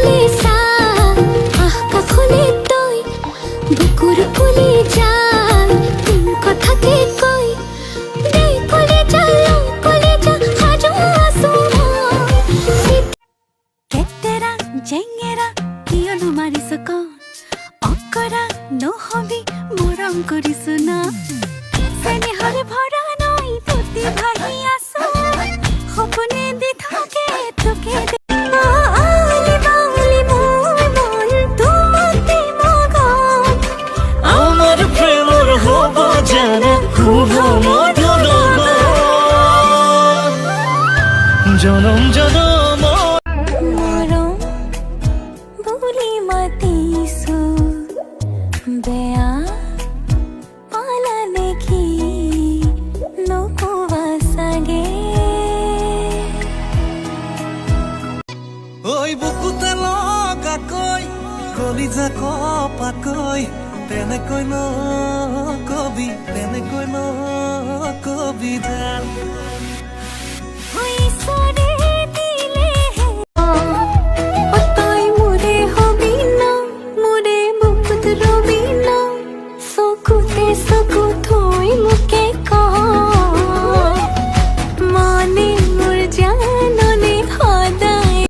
কাষলে চা কাষলে তই বুকুৰ ফুলি যায় কোন কথাকে কয় দেই কলে যালো কলে যা সাজু আছো কেতেৰা জেঙেৰা কিয়নো মাৰিছ কণ অকৰা নহবি মৰম কৰিছো না চেনেহৰে ভৰা নৈ তুতি ভাহি আছো সপোনে দি থাকে তোকে আমাৰ প্ৰেমৰ হব জানা খুব মধুৰ জনম জনম মৰম বুলি মাতিছো বেয়া পালা দেখি নকবা চাগে ওই বুকুতে লগাকৈ কলিজা কপাকৈ তেনেকৈ নকবি জান ঈশ্বৰে দিলেহে তই মোৰে হবি ন মোৰে বুকুত ৰবি ন চকুতে চকু